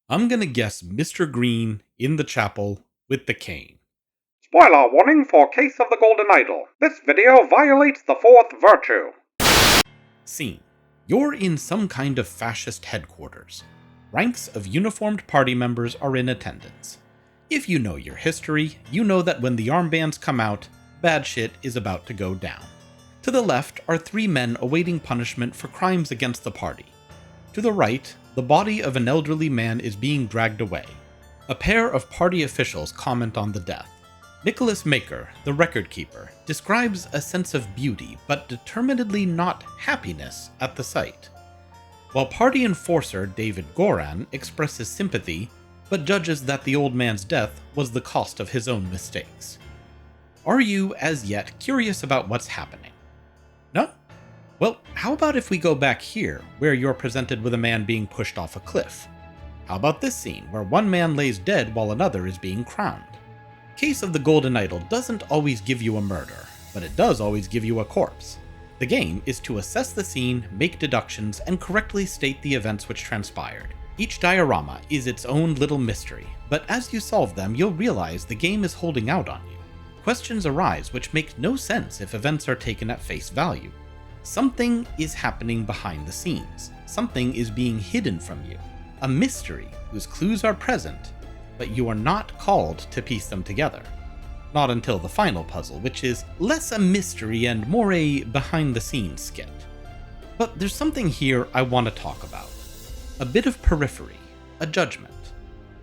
I'm gonna guess Mr. Green in the chapel with the cane. Spoiler warning for Case of the Golden Idol. This video violates the fourth virtue. Scene. You're in some kind of fascist headquarters. Ranks of uniformed party members are in attendance. If you know your history, you know that when the armbands come out, bad shit is about to go down. To the left are three men awaiting punishment for crimes against the party. To the right, the body of an elderly man is being dragged away. A pair of party officials comment on the death. Nicholas Maker, the record keeper, describes a sense of beauty, but determinedly not happiness at the sight. While party enforcer David Goran expresses sympathy, but judges that the old man's death was the cost of his own mistakes. Are you, as yet, curious about what's happening? No? Well, how about if we go back here, where you're presented with a man being pushed off a cliff? How about this scene, where one man lays dead while another is being crowned? Case of the Golden Idol doesn't always give you a murder, but it does always give you a corpse. The game is to assess the scene, make deductions, and correctly state the events which transpired. Each diorama is its own little mystery, but as you solve them, you'll realize the game is holding out on you. Questions arise which make no sense if events are taken at face value. Something is happening behind the scenes. Something is being hidden from you. A mystery whose clues are present, but you are not called to piece them together. Not until the final puzzle, which is less a mystery and more a behind-the-scenes skit. But there's something here I want to talk about. A bit of periphery, a judgment,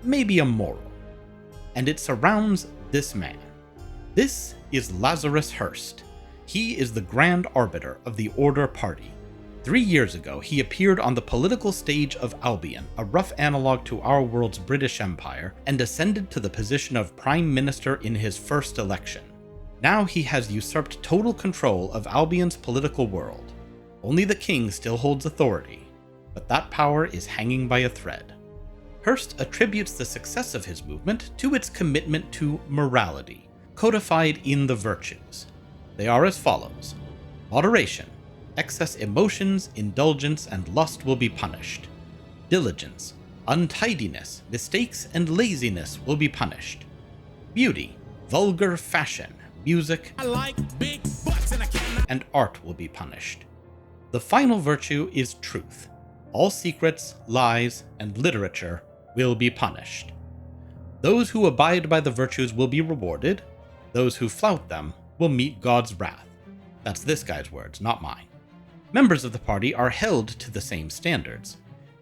maybe a moral. And it surrounds this man. This is Lazarus Hurst. He is the Grand Arbiter of the Order Party. 3 years ago, he appeared on the political stage of Albion, a rough analog to our world's British Empire, and ascended to the position of Prime Minister in his first election. Now he has usurped total control of Albion's political world. Only the king still holds authority, but that power is hanging by a thread. Hurst attributes the success of his movement to its commitment to morality, codified in the virtues. They are as follows: moderation. Excess emotions, indulgence, and lust will be punished. Diligence, untidiness, mistakes, and laziness will be punished. Beauty, vulgar fashion, music, I like big butts and art will be punished. The final virtue is truth. All secrets, lies, and literature will be punished. Those who abide by the virtues will be rewarded. Those who flout them will meet God's wrath. That's this guy's words, not mine. Members of the party are held to the same standards.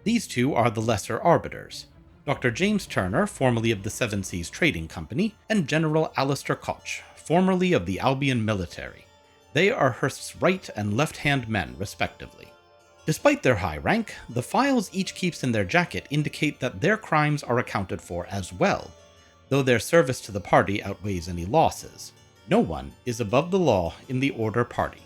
These two are the lesser arbiters: Dr. James Turner, formerly of the Seven Seas Trading Company, and General Alistair Koch, formerly of the Albion Military. They are Hurst's right and left-hand men, respectively. Despite their high rank, the files each keeps in their jacket indicate that their crimes are accounted for as well, though their service to the party outweighs any losses. No one is above the law in the Order Party.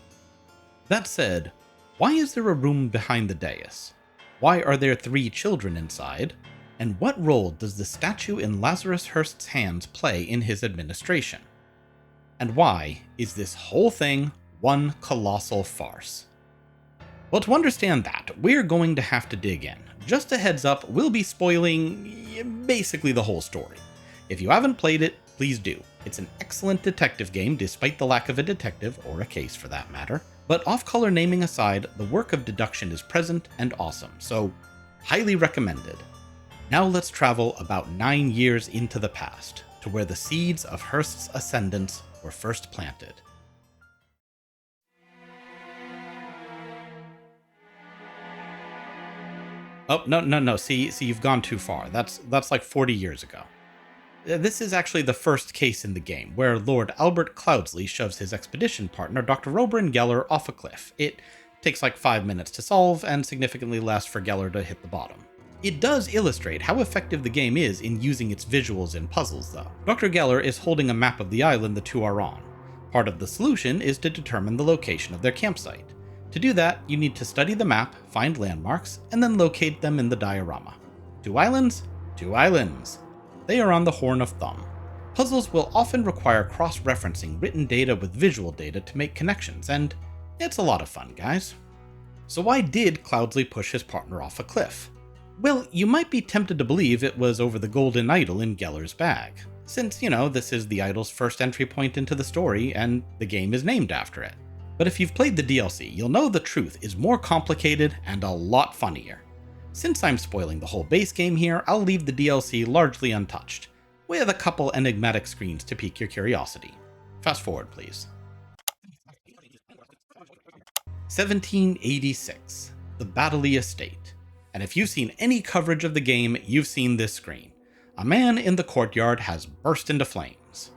That said, why is there a room behind the dais? Why are there 3 children inside? And what role does the statue in Lazarus Hurst's hands play in his administration? And why is this whole thing one colossal farce? Well, to understand that, we're going to have to dig in. Just a heads up, we'll be spoiling basically the whole story. If you haven't played it, please do. It's an excellent detective game despite the lack of a detective, or a case for that matter. But off-color naming aside, the work of deduction is present and awesome, so highly recommended. Now let's travel about 9 years into the past, to where the seeds of Hurst's ascendance were first planted. Oh, no, see, you've gone too far. That's like 40 years ago. This is actually the first case in the game, where Lord Albert Cloudsley shoves his expedition partner, Dr. Oberyn Geller, off a cliff. It takes like 5 minutes to solve, and significantly less for Geller to hit the bottom. It does illustrate how effective the game is in using its visuals in puzzles, though. Dr. Geller is holding a map of the island the two are on. Part of the solution is to determine the location of their campsite. To do that, you need to study the map, find landmarks, and then locate them in the diorama. 2 islands? 2 islands. They are on the Horn of Thumb. Puzzles will often require cross-referencing written data with visual data to make connections, and it's a lot of fun, guys. So why did Cloudsley push his partner off a cliff? Well, you might be tempted to believe it was over the golden idol in Geller's bag, since, this is the idol's first entry point into the story, and the game is named after it. But if you've played the DLC, you'll know the truth is more complicated and a lot funnier. Since I'm spoiling the whole base game here, I'll leave the DLC largely untouched, with a couple enigmatic screens to pique your curiosity. Fast forward, please. 1786, the Baddeley Estate. And if you've seen any coverage of the game, you've seen this screen. A man in the courtyard has burst into flames.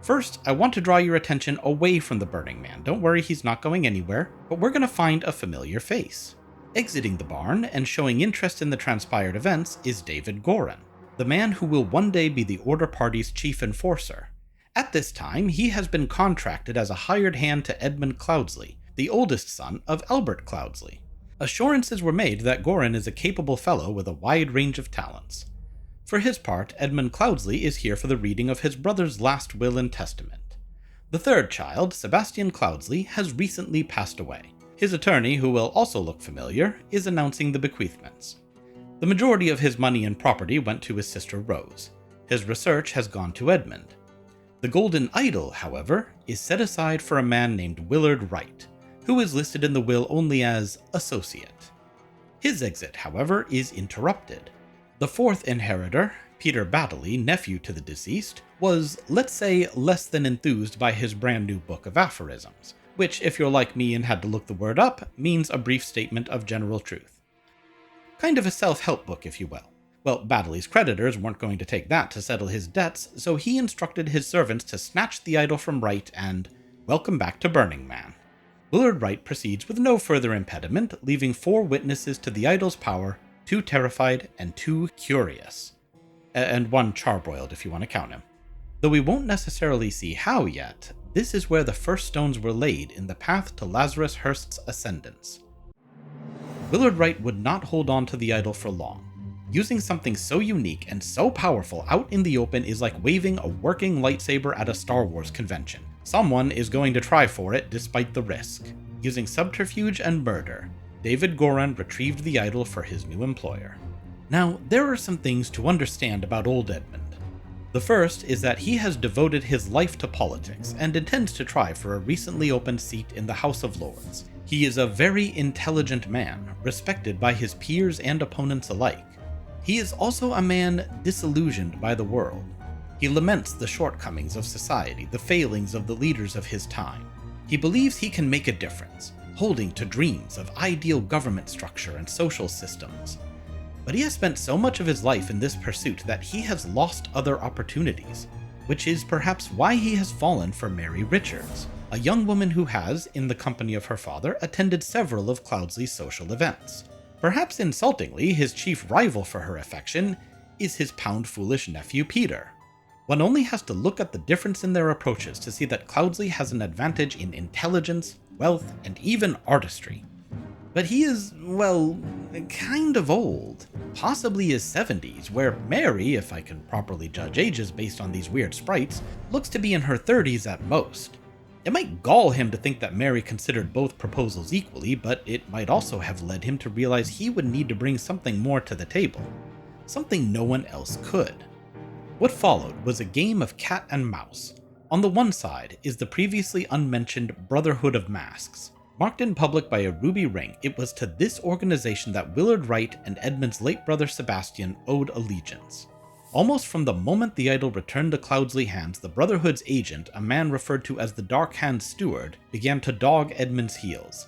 First, I want to draw your attention away from the Burning Man. Don't worry, he's not going anywhere, but we're going to find a familiar face. Exiting the barn and showing interest in the transpired events is David Grunn, the man who will one day be the Order Party's chief enforcer. At this time, he has been contracted as a hired hand to Edmund Cloudsley, the oldest son of Albert Cloudsley. Assurances were made that Grunn is a capable fellow with a wide range of talents. For his part, Edmund Cloudsley is here for the reading of his brother's last will and testament. The third child, Sebastian Cloudsley, has recently passed away. His attorney, who will also look familiar, is announcing the bequeathments. The majority of his money and property went to his sister Rose. His research has gone to Edmund. The Golden Idol, however, is set aside for a man named Willard Wright, who is listed in the will only as associate. His exit, however, is interrupted. The fourth inheritor, Peter Baddeley, nephew to the deceased, was, let's say, less than enthused by his brand new book of aphorisms, which, if you're like me and had to look the word up, means a brief statement of general truth. Kind of a self-help book, if you will. Well, Baddeley's creditors weren't going to take that to settle his debts, so he instructed his servants to snatch the idol from Wright and welcome back to Burning Man. Willard Wright proceeds with no further impediment, leaving 4 witnesses to the idol's power, 2 terrified and 2 curious. And 1 charbroiled if you want to count him. Though we won't necessarily see how yet, this is where the first stones were laid in the path to Lazarus Hurst's ascendance. Willard Wright would not hold on to the idol for long. Using something so unique and so powerful out in the open is like waving a working lightsaber at a Star Wars convention. Someone is going to try for it despite the risk. Using subterfuge and murder, David Grunn retrieved the idol for his new employer. Now, there are some things to understand about old Edmund. The first is that he has devoted his life to politics and intends to try for a recently opened seat in the House of Lords. He is a very intelligent man, respected by his peers and opponents alike. He is also a man disillusioned by the world. He laments the shortcomings of society, the failings of the leaders of his time. He believes he can make a difference, holding to dreams of ideal government structure and social systems. But he has spent so much of his life in this pursuit that he has lost other opportunities, which is perhaps why he has fallen for Mary Richards, a young woman who has, in the company of her father, attended several of Cloudsley's social events. Perhaps insultingly, his chief rival for her affection is his pound-foolish nephew Peter. One only has to look at the difference in their approaches to see that Cloudsley has an advantage in intelligence, wealth, and even artistry. But he is, well, kind of old, possibly his 70s, where Mary, if I can properly judge ages based on these weird sprites, looks to be in her 30s at most. It might gall him to think that Mary considered both proposals equally, but it might also have led him to realize he would need to bring something more to the table, something no one else could. What followed was a game of cat and mouse. On the one side is the previously unmentioned Brotherhood of Masks. Marked in public by a ruby ring, it was to this organization that Willard Wright and Edmund's late brother Sebastian owed allegiance. Almost from the moment the idol returned to Cloudsley hands, the Brotherhood's agent, a man referred to as the Dark Hand Steward, began to dog Edmund's heels.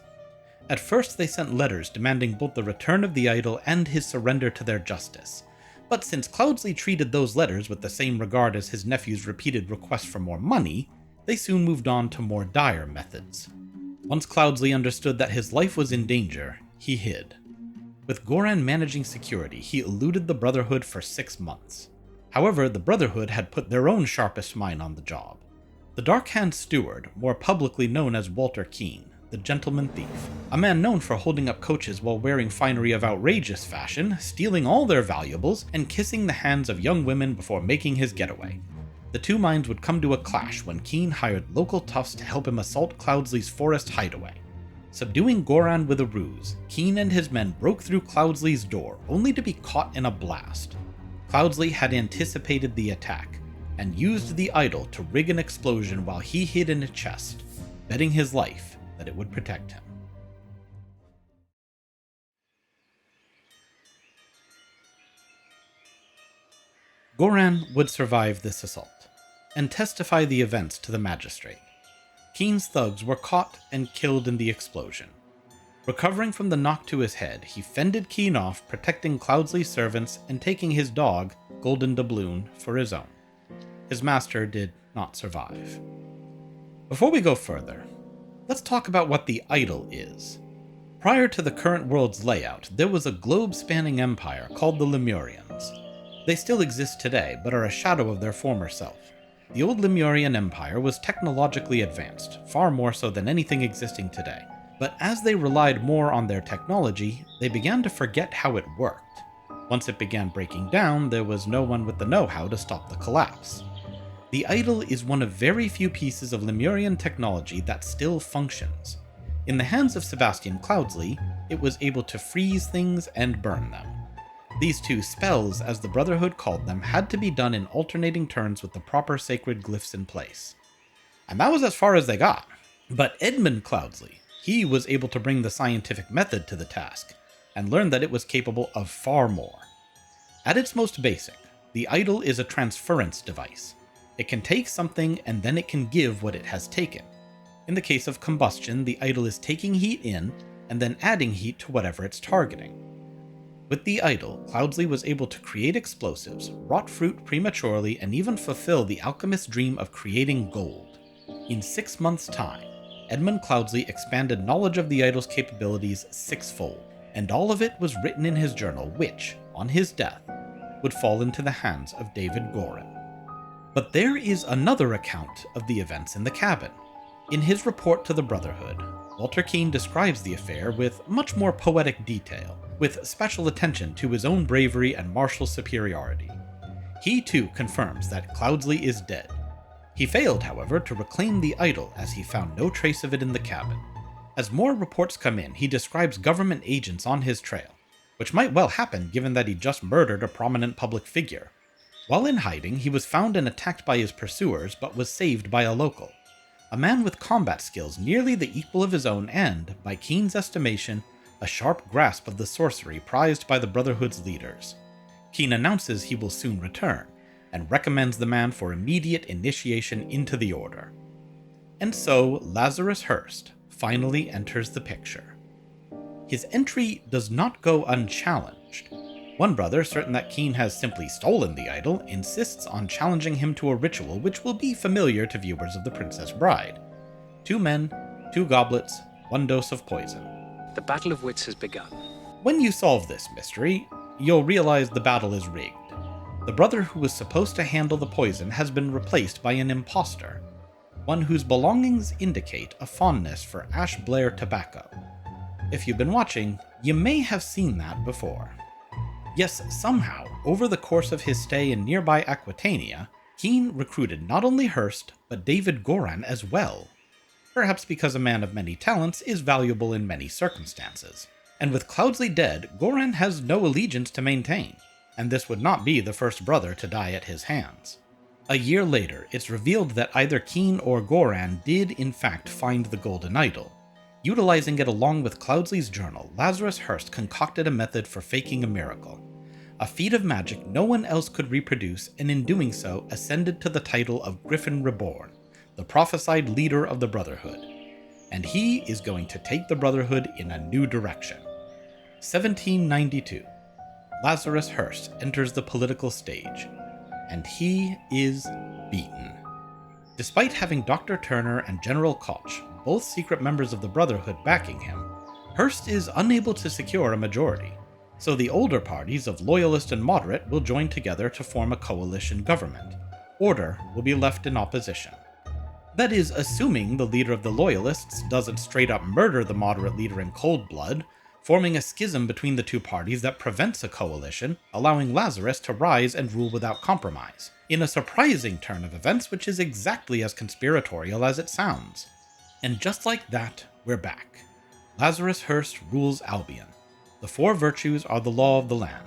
At first they sent letters demanding both the return of the idol and his surrender to their justice. But since Cloudsley treated those letters with the same regard as his nephew's repeated requests for more money, they soon moved on to more dire methods. Once Cloudsley understood that his life was in danger, he hid. With Grunn managing security, he eluded the Brotherhood for 6 months. However, the Brotherhood had put their own sharpest mind on the job. The Dark Hand Steward, more publicly known as Walter Keene, the Gentleman Thief, a man known for holding up coaches while wearing finery of outrageous fashion, stealing all their valuables, and kissing the hands of young women before making his getaway. The two minds would come to a clash when Keene hired local toughs to help him assault Cloudsley's forest hideaway. Subduing Goran with a ruse, Keen and his men broke through Cloudsleys' door, only to be caught in a blast. Cloudsley had anticipated the attack, and used the idol to rig an explosion while he hid in a chest, betting his life that it would protect him. Goran would survive this assault, and testify the events to the magistrate. Keen's thugs were caught and killed in the explosion. Recovering from the knock to his head, he fended Keen off, protecting Cloudsley's servants and taking his dog, Golden Doubloon, for his own. His master did not survive. Before we go further, let's talk about what the idol is. Prior to the current world's layout, there was a globe-spanning empire called the Lemurians. They still exist today, but are a shadow of their former self. The old Lemurian Empire was technologically advanced, far more so than anything existing today. But as they relied more on their technology, they began to forget how it worked. Once it began breaking down, there was no one with the know-how to stop the collapse. The idol is one of very few pieces of Lemurian technology that still functions. In the hands of Sebastian Cloudsley, it was able to freeze things and burn them. These two spells, as the Brotherhood called them, had to be done in alternating turns with the proper sacred glyphs in place. And that was as far as they got. But Edmund Cloudsley, he was able to bring the scientific method to the task, and learned that it was capable of far more. At its most basic, the idol is a transference device. It can take something and then it can give what it has taken. In the case of combustion, the idol is taking heat in and then adding heat to whatever it's targeting. With the idol, Cloudsley was able to create explosives, rot fruit prematurely, and even fulfill the alchemist's dream of creating gold. In 6 months' time, Edmund Cloudsley expanded knowledge of the idol's capabilities sixfold, and all of it was written in his journal, which, on his death, would fall into the hands of David Goran. But there is another account of the events in the cabin. In his report to the Brotherhood, Walter Keen describes the affair with much more poetic detail, with special attention to his own bravery and martial superiority. He too confirms that Cloudsley is dead. He failed, however, to reclaim the idol as he found no trace of it in the cabin. As more reports come in, he describes government agents on his trail, which might well happen given that he just murdered a prominent public figure. While in hiding, he was found and attacked by his pursuers, but was saved by a local. A man with combat skills nearly the equal of his own and, by Keen's estimation, a sharp grasp of the sorcery prized by the Brotherhood's leaders. Keen announces he will soon return, and recommends the man for immediate initiation into the Order. And so, Lazarus Hurst finally enters the picture. His entry does not go unchallenged. One brother, certain that Keen has simply stolen the idol, insists on challenging him to a ritual which will be familiar to viewers of The Princess Bride. 2 men, 2 goblets, 1 dose of poison. The Battle of Wits has begun. When you solve this mystery, you'll realize the battle is rigged. The brother who was supposed to handle the poison has been replaced by an imposter, one whose belongings indicate a fondness for Ash Blair tobacco. If you've been watching, you may have seen that before. Yes, somehow, over the course of his stay in nearby Aquitania, Keen recruited not only Hurst, but David Goran as well. Perhaps because a man of many talents is valuable in many circumstances. And with Cloudsley dead, Goran has no allegiance to maintain, and this would not be the first brother to die at his hands. A year later, it's revealed that either Keen or Goran did in fact find the Golden Idol. Utilizing it along with Cloudsley's journal, Lazarus Hurst concocted a method for faking a miracle. A feat of magic no one else could reproduce, and in doing so ascended to the title of Griffin Reborn, the prophesied leader of the Brotherhood. And he is going to take the Brotherhood in a new direction. 1792. Lazarus Hurst enters the political stage, and he is beaten. Despite having Dr. Turner and General Koch, both secret members of the Brotherhood, backing him, Hurst is unable to secure a majority, so the older parties of Loyalist and Moderate will join together to form a coalition government. Order will be left in opposition. That is, assuming the leader of the Loyalists doesn't straight up murder the Moderate leader in cold blood, forming a schism between the two parties that prevents a coalition, allowing Lazarus to rise and rule without compromise, in a surprising turn of events which is exactly as conspiratorial as it sounds. And just like that, we're back. Lazarus Hearst rules Albion. The 4 virtues are the law of the land,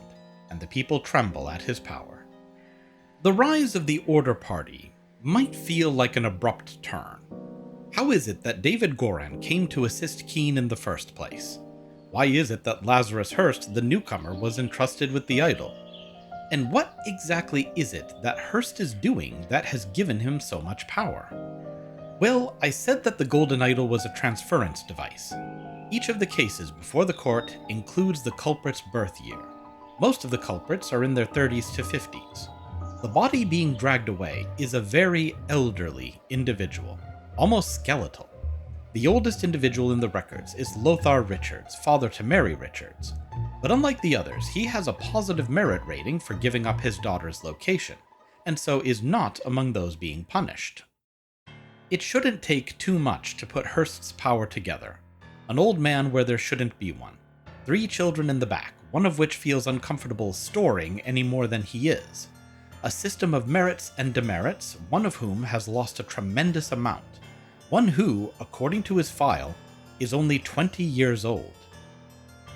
and the people tremble at his power. The rise of the Order Party might feel like an abrupt turn. How is it that David Goran came to assist Keen in the first place? Why is it that Lazarus Hearst, the newcomer, was entrusted with the idol? And what exactly is it that Hearst is doing that has given him so much power? Well, I said that the Golden Idol was a transference device. Each of the cases before the court includes the culprit's birth year. Most of the culprits are in their 30s to 50s. The body being dragged away is a very elderly individual, almost skeletal. The oldest individual in the records is Lothar Richards, father to Mary Richards. But unlike the others, he has a positive merit rating for giving up his daughter's location, and so is not among those being punished. It shouldn't take too much to put Hearst's power together. An old man where there shouldn't be one. 3 children in the back, one of which feels uncomfortable storing any more than he is. A system of merits and demerits, one of whom has lost a tremendous amount. One who, according to his file, is only 20 years old.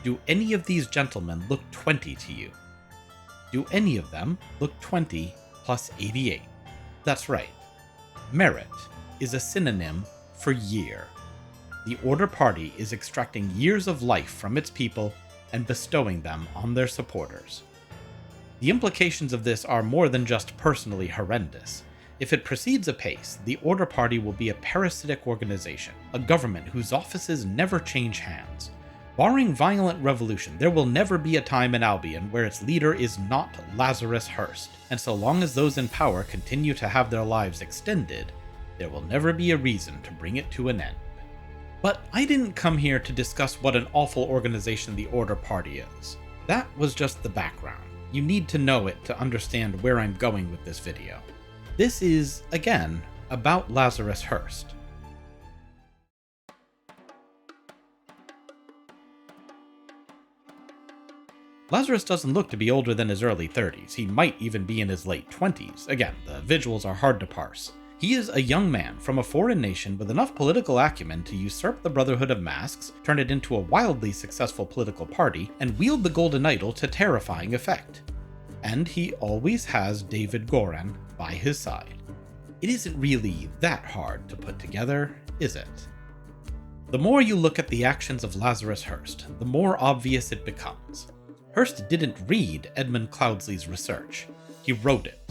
Do any of these gentlemen look 20 to you? Do any of them look 20 plus 88? That's right. Merit is a synonym for year. The Order Party is extracting years of life from its people and bestowing them on their supporters. The implications of this are more than just personally horrendous. If it proceeds apace, the Order Party will be a parasitic organization, a government whose offices never change hands. Barring violent revolution, there will never be a time in Albion where its leader is not Lazarus Hearst, and so long as those in power continue to have their lives extended, there will never be a reason to bring it to an end. But I didn't come here to discuss what an awful organization the Order Party is. That was just the background. You need to know it to understand where I'm going with this video. This is, again, about Lazarus Hearst. Lazarus doesn't look to be older than his early 30s. He might even be in his late 20s. Again, the visuals are hard to parse. He is a young man from a foreign nation with enough political acumen to usurp the Brotherhood of Masks, turn it into a wildly successful political party, and wield the Golden Idol to terrifying effect. And he always has David Goran by his side. It isn't really that hard to put together, is it? The more you look at the actions of Lazarus Hearst, the more obvious it becomes. Hearst didn't read Edmund Cloudsley's research. He wrote it.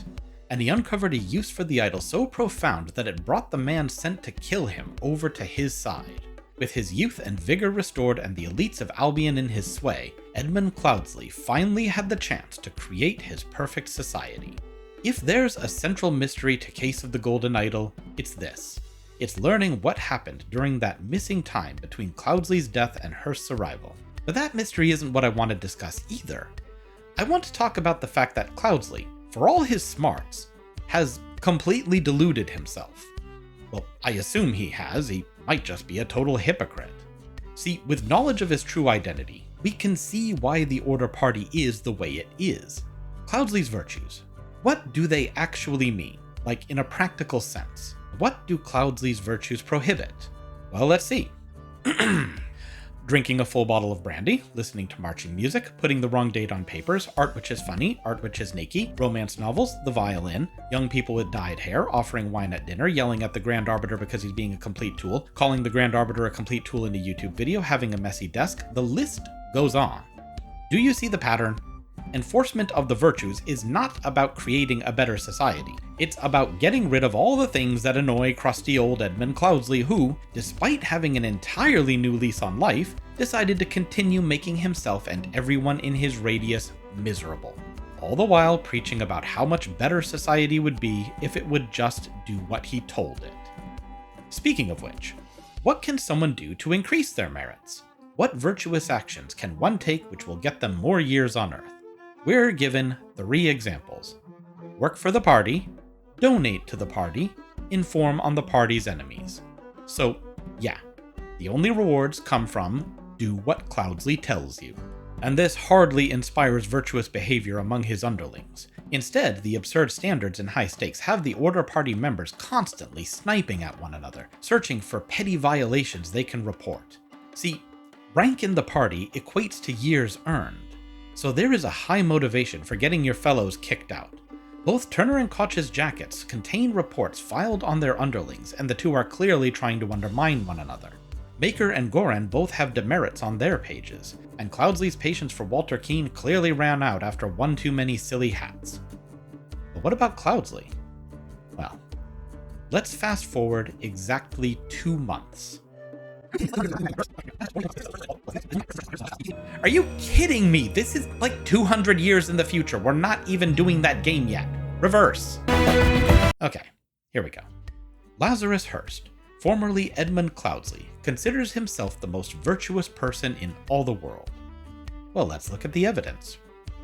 And he uncovered a use for the idol so profound that it brought the man sent to kill him over to his side. With his youth and vigor restored and the elites of Albion in his sway, Edmund Cloudsley finally had the chance to create his perfect society. If there's a central mystery to Case of the Golden Idol, it's this. It's learning what happened during that missing time between Cloudsley's death and Hearst's arrival. But that mystery isn't what I want to discuss either. I want to talk about the fact that Cloudsley, for all his smarts, has completely deluded himself. Well, I assume he has. He might just be a total hypocrite. See, with knowledge of his true identity, we can see why the Order Party is the way it is. Cloudsley's virtues. What do they actually mean? Like, in a practical sense. What do Cloudsley's virtues prohibit? Well, let's see. Drinking a full bottle of brandy, listening to marching music, putting the wrong date on papers, art which is funny, art which is naked, romance novels, the violin, young people with dyed hair, offering wine at dinner, yelling at the Grand Arbiter because he's being a complete tool, calling the Grand Arbiter a complete tool in a YouTube video, having a messy desk. The list goes on. Do you see the pattern? Enforcement of the virtues is not about creating a better society. It's about getting rid of all the things that annoy crusty old Edmund Cloudsley who, despite having an entirely new lease on life, decided to continue making himself and everyone in his radius miserable. All the while preaching about how much better society would be if it would just do what he told it. Speaking of which, what can someone do to increase their merits? What virtuous actions can one take which will get them more years on Earth? We're given 3 examples. Work for the party, donate to the party, inform on the party's enemies. So, yeah, the only rewards come from do what Cloudsley tells you. And this hardly inspires virtuous behavior among his underlings. Instead, the absurd standards and high stakes have the Order Party members constantly sniping at one another, searching for petty violations they can report. See, Rank in the party equates to years earned, so there is a high motivation for getting your fellows kicked out. Both Turner and Koch's jackets contain reports filed on their underlings, and the two are clearly trying to undermine one another. Baker and Goran both have demerits on their pages, and Cloudsley's patience for Walter Keene clearly ran out after one too many silly hats. But what about Cloudsley? Well, let's fast forward exactly 2 months. Are you kidding me? This is like 200 years in the future. We're not even doing that game yet. Reverse. Okay, here we go. Lazarus Hurst, formerly Edmund Cloudsley, considers himself the most virtuous person in all the world. Well, let's look at the evidence.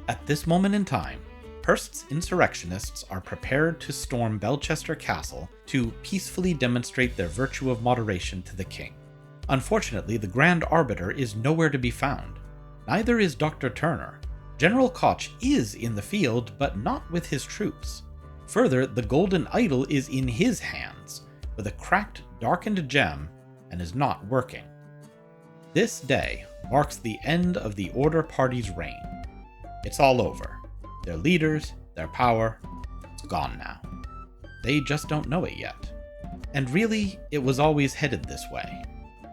At this moment in time, Hurst's insurrectionists are prepared to storm Belchester Castle to peacefully demonstrate their virtue of moderation to the king. Unfortunately, the Grand Arbiter is nowhere to be found. Neither is Dr. Turner. General Koch is in the field, but not with his troops. Further, the Golden Idol is in his hands, with a cracked, darkened gem, and is not working. This day marks the end of the Order Party's reign. It's all over. Their leaders, their power, it's gone now. They just don't know it yet. And really, it was always headed this way.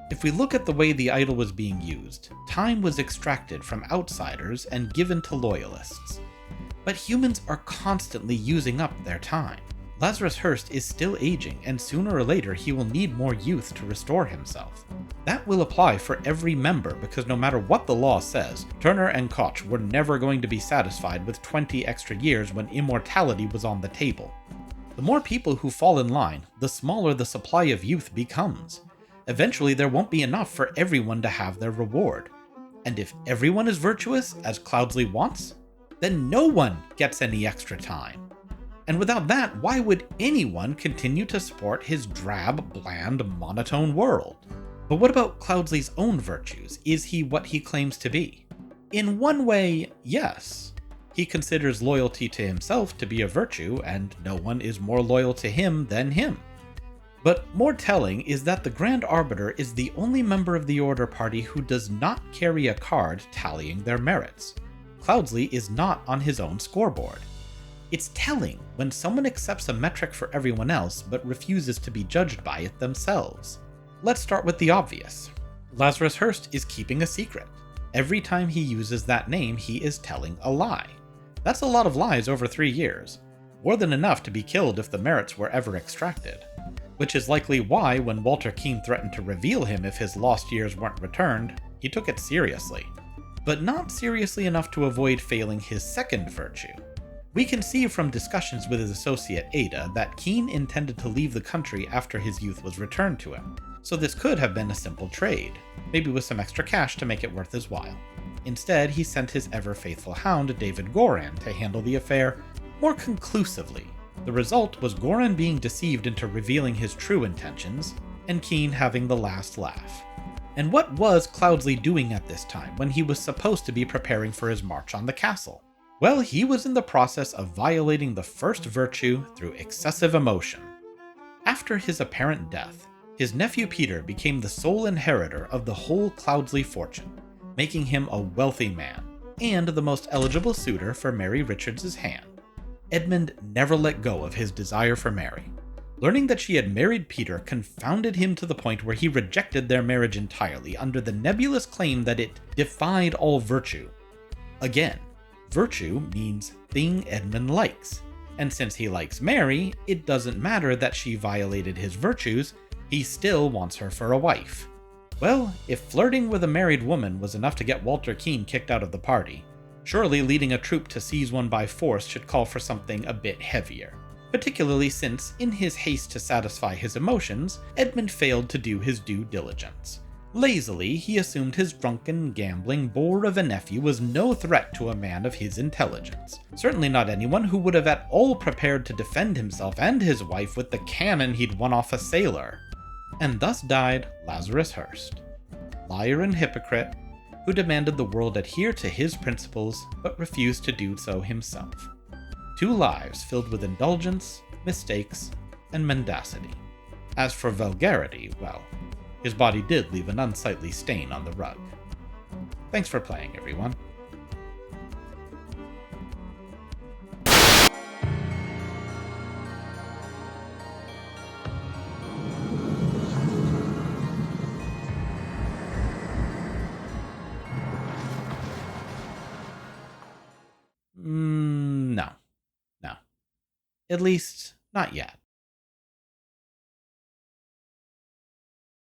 If we look at the way the idol was being used, time was extracted from outsiders and given to loyalists. But humans are constantly using up their time. Lazarus Hurst is still aging, and sooner or later he will need more youth to restore himself. That will apply for every member, because no matter what the law says, Turner and Koch were never going to be satisfied with 20 extra years when immortality was on the table. The more people who fall in line, the smaller the supply of youth becomes. Eventually there won't be enough for everyone to have their reward. And if everyone is virtuous, as Cloudsley wants, then no one gets any extra time. And without that, why would anyone continue to support his drab, bland, monotone world? But what about Cloudsley's own virtues? Is he what he claims to be? In one way, yes. He considers loyalty to himself to be a virtue, and no one is more loyal to him than him. But more telling is that the Grand Arbiter is the only member of the Order Party who does not carry a card tallying their merits. Cloudsley is not on his own scoreboard. It's telling when someone accepts a metric for everyone else but refuses to be judged by it themselves. Let's start with the obvious. Lazarus Hurst is keeping a secret. Every time he uses that name, he is telling a lie. That's a lot of lies over 3 years. More than enough to be killed if the merits were ever extracted. Which is likely why, when Walter Keene threatened to reveal him if his lost years weren't returned, he took it seriously. But not seriously enough to avoid failing his second virtue. We can see from discussions with his associate Ada that Keene intended to leave the country after his youth was returned to him, so this could have been a simple trade, maybe with some extra cash to make it worth his while. Instead, he sent his ever-faithful hound David Goran to handle the affair more conclusively. The result was Goran being deceived into revealing his true intentions, and Keene having the last laugh. And what was Cloudsley doing at this time when he was supposed to be preparing for his march on the castle? Well, he was in the process of violating the first virtue through excessive emotion. After his apparent death, his nephew Peter became the sole inheritor of the whole Cloudsley fortune, making him a wealthy man, and the most eligible suitor for Mary Richards' hand. Edmund never let go of his desire for Mary. Learning that she had married Peter confounded him to the point where he rejected their marriage entirely under the nebulous claim that it defied all virtue. Again, virtue means thing Edmund likes, and since he likes Mary, it doesn't matter that she violated his virtues, he still wants her for a wife. Well, if flirting with a married woman was enough to get Walter Keene kicked out of the party, surely leading a troop to seize one by force should call for something a bit heavier. Particularly since, in his haste to satisfy his emotions, Edmund failed to do his due diligence. Lazily, he assumed his drunken, gambling bore of a nephew was no threat to a man of his intelligence. Certainly not anyone who would have at all prepared to defend himself and his wife with the cannon he'd won off a sailor. And thus died Lazarus Hurst, liar and hypocrite, who demanded the world adhere to his principles, but refused to do so himself. 2 lives filled with indulgence, mistakes, and mendacity. As for vulgarity, well, his body did leave an unsightly stain on the rug. Thanks for playing, everyone. No. At least, not yet.